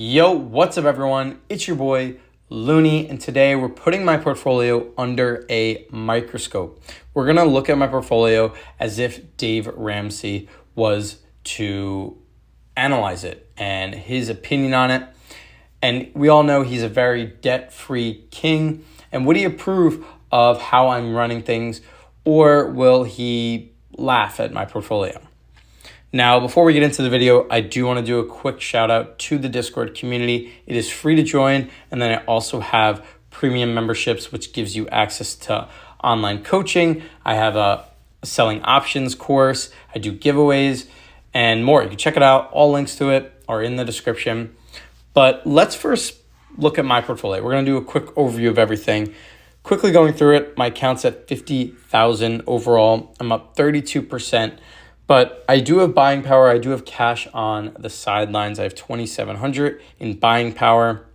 Yo, what's up everyone? It's your boy Looney, and today we're putting my portfolio under a microscope. We're gonna look at my portfolio as if Dave Ramsey was to analyze it and his opinion on it. And we all know he's a very debt-free king. And would he approve of how I'm running things, or will he laugh at my portfolio? Now, before we get into the video, I do want to do a quick shout out to the Discord community. It is free to join, and then I also have premium memberships, which gives you access to online coaching. I have a selling options course. I do giveaways and more. You can check it out. All links to it are in the description. But let's first look at my portfolio. We're going to do a quick overview of everything. Quickly going through it, my account's at 50,000 overall. I'm up 32%. But I do have buying power. I do have cash on the sidelines. I have 2,700 in buying power.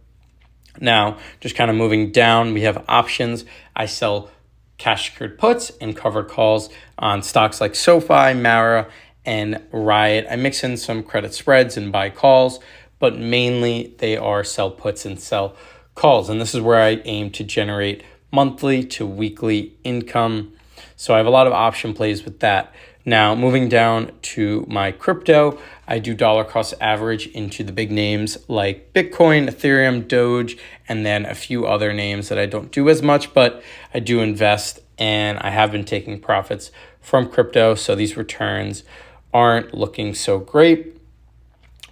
Now, just kind of moving down, we have options. I sell cash secured puts and covered calls on stocks like SoFi, Mara, and Riot. I mix in some credit spreads and buy calls, but mainly they are sell puts and sell calls. And this is where I aim to generate monthly to weekly income. So I have a lot of option plays with that. Now, moving down to my crypto, I do dollar cost average into the big names like Bitcoin, Ethereum, Doge, and then a few other names that I don't do as much, but I do invest, and I have been taking profits from crypto, so these returns aren't looking so great.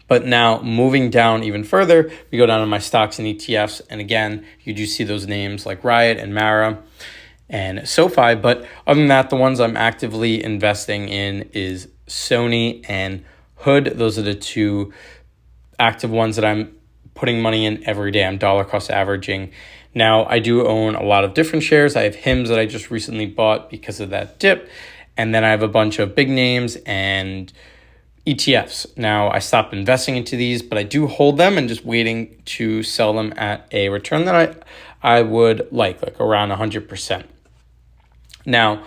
But now moving down even further, we go down to my stocks and ETFs, and again, you do see those names like Riot and Mara and SoFi. But other than that, the ones I'm actively investing in is Sony and Hood. Those are the two active ones that I'm putting money in every day. I'm dollar cost averaging. Now, I do own a lot of different shares. I have HIMS that I just recently bought because of that dip. And then I have a bunch of big names and ETFs. Now, I stopped investing into these, but I do hold them and just waiting to sell them at a return that I would like around 100%. Now,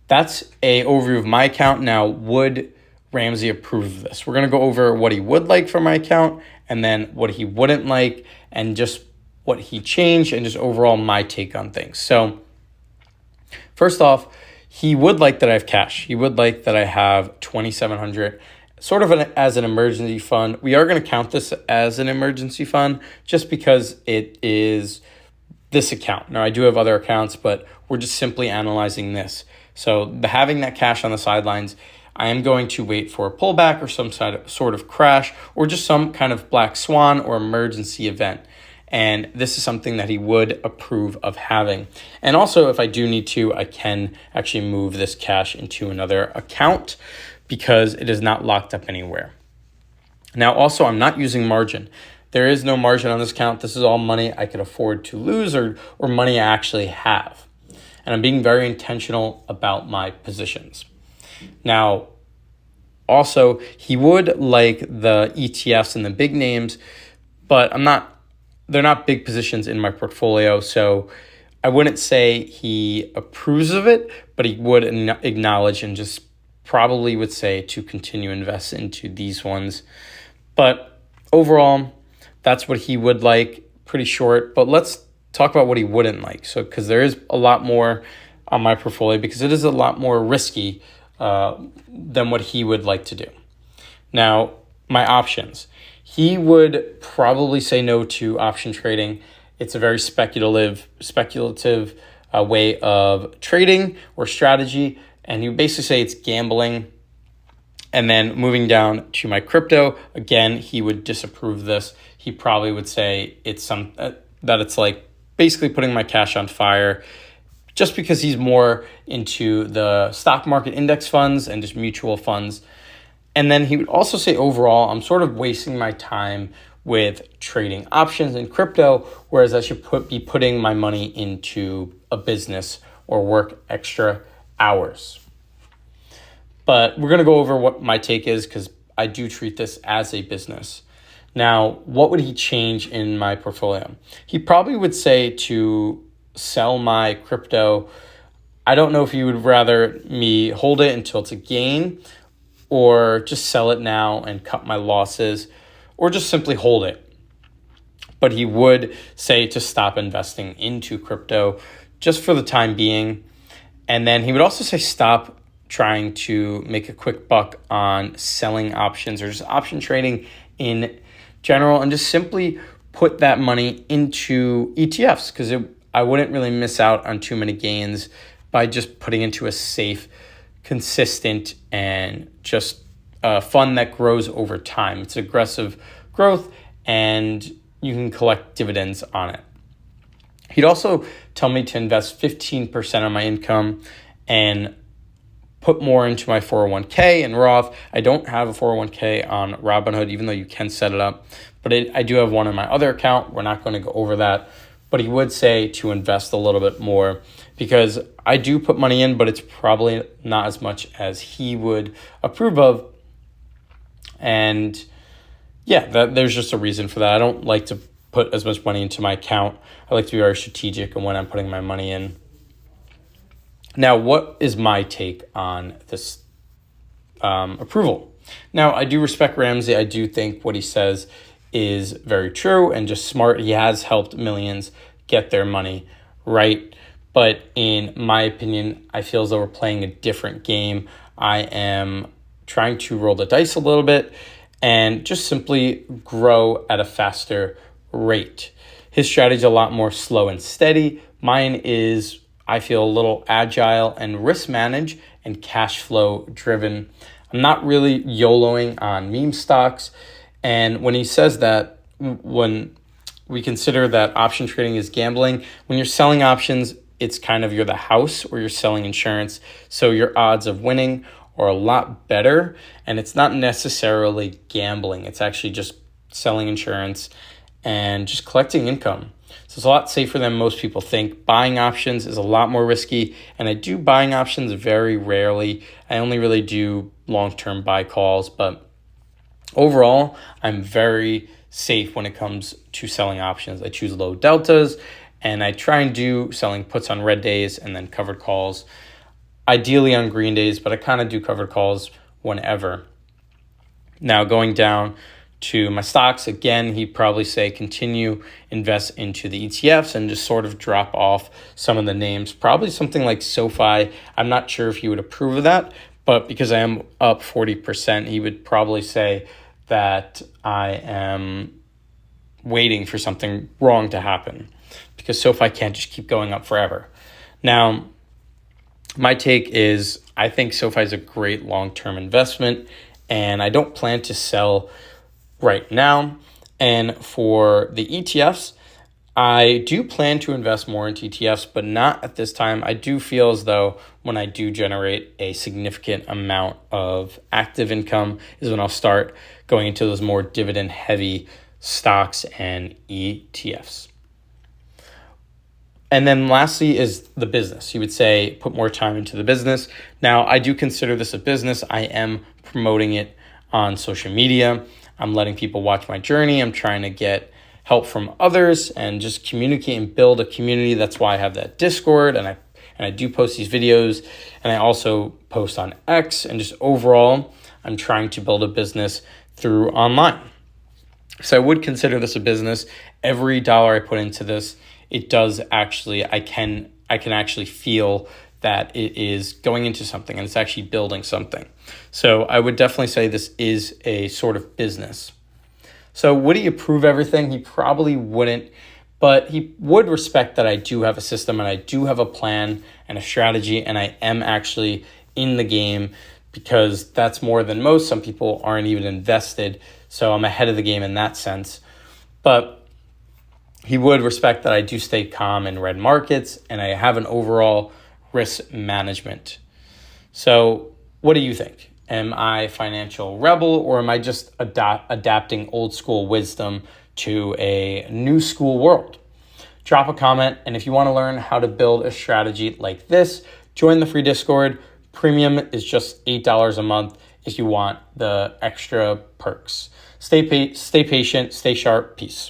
that's a overview of my account. Now, would Ramsey approve of this? We're going to go over what he would like for my account, and then what he wouldn't like, and just what he changed, and just overall my take on things. So first off, he would like that I have cash. He would like that I have 2,700 sort of as an emergency fund. We are going to count this as an emergency fund just because it is this account. Now, I do have other accounts, but we're just simply analyzing this. So having that cash on the sidelines, I am going to wait for a pullback or some sort of crash or just some kind of black swan or emergency event. And this is something that he would approve of having. And also, if I do need to, I can actually move this cash into another account because it is not locked up anywhere. Now, also, I'm not using margin. There is no margin on this account. This is all money I could afford to lose or money I actually have. And I'm being very intentional about my positions. Now, also, he would like the ETFs and the big names, but they're not big positions in my portfolio. So I wouldn't say he approves of it, but he would acknowledge and just probably would say to continue invest into these ones. But overall, that's what he would like, pretty short. But let's talk about what he wouldn't like. So, because there is a lot more on my portfolio, because it is a lot more risky than what he would like to do. Now, my options. He would probably say no to option trading. It's a very speculative way of trading or strategy. And he would basically say it's gambling. And then moving down to my crypto, again, he would disapprove this. He probably would say that it's like basically putting my cash on fire, just because he's more into the stock market index funds and just mutual funds. And then he would also say overall, I'm sort of wasting my time with trading options in crypto, whereas I should be putting my money into a business or work extra hours. But we're going to go over what my take is because I do treat this as a business. Now, what would he change in my portfolio? He probably would say to sell my crypto. I don't know if he would rather me hold it until it's a gain or just sell it now and cut my losses or just simply hold it. but he would say to stop investing into crypto just for the time being. And then he would also say stop trying to make a quick buck on selling options or just option trading in general, and just simply put that money into ETFs, because I wouldn't really miss out on too many gains by just putting into a safe, consistent, and just a fund that grows over time. It's aggressive growth and you can collect dividends on it. He'd also tell me to invest 15% of my income and put more into my 401k and Roth. I don't have a 401k on Robinhood, even though you can set it up, but I do have one in my other account. We're not going to go over that, but he would say to invest a little bit more, because I do put money in, but it's probably not as much as he would approve of. And yeah, there's just a reason for that. I don't like to put as much money into my account. I like to be very strategic in when I'm putting my money in. Now, what is my take on this approval? Now, I do respect Ramsey. I do think what he says is very true and just smart. He has helped millions get their money right. But in my opinion, I feel as though we're playing a different game. I am trying to roll the dice a little bit and just simply grow at a faster rate. His strategy is a lot more slow and steady. Mine is, I feel, a little agile and risk managed and cash flow driven. I'm not really YOLOing on meme stocks. And when he says that, when we consider that option trading is gambling, when you're selling options, it's kind of you're the house or you're selling insurance. So your odds of winning are a lot better. And it's not necessarily gambling. It's actually just selling insurance and just collecting income. So it's a lot safer than most people think. Buying options is a lot more risky, and I do buying options very rarely. I only really do long-term buy calls, but overall, I'm very safe when it comes to selling options. I choose low deltas, and I try and do selling puts on red days and then covered calls, ideally on green days, but I kind of do covered calls whenever. Now, going down to my stocks, again, he'd probably say continue invest into the ETFs and just sort of drop off some of the names. Probably something like SoFi. I'm not sure if he would approve of that, but because I am up 40%, he would probably say that I am waiting for something wrong to happen, because SoFi can't just keep going up forever. Now, my take is I think SoFi is a great long-term investment, and I don't plan to sell right now. And for the ETFs, I do plan to invest more into ETFs, but not at this time. I do feel as though when I do generate a significant amount of active income is when I'll start going into those more dividend heavy stocks and ETFs. And then lastly is the business. He would say, put more time into the business. Now, I do consider this a business. I am promoting it on social media. I'm letting people watch my journey. I'm trying to get help from others and just communicate and build a community. That's why I have that Discord, and I do post these videos, and I also post on X, and just overall, I'm trying to build a business through online. So I would consider this a business. Every dollar I put into this, it does actually, I can actually feel that it is going into something and it's actually building something. So I would definitely say this is a sort of business. So would he approve everything? He probably wouldn't, but he would respect that I do have a system and I do have a plan and a strategy, and I am actually in the game, because that's more than most. Some people aren't even invested, so I'm ahead of the game in that sense. But he would respect that I do stay calm in red markets and I have an overall risk management. So what do you think? Am I a financial rebel, or am I just adapting old school wisdom to a new school world? Drop a comment, and if you want to learn how to build a strategy like this, join the free Discord. Premium is just $8 a month if you want the extra perks. Stay patient, stay sharp, peace.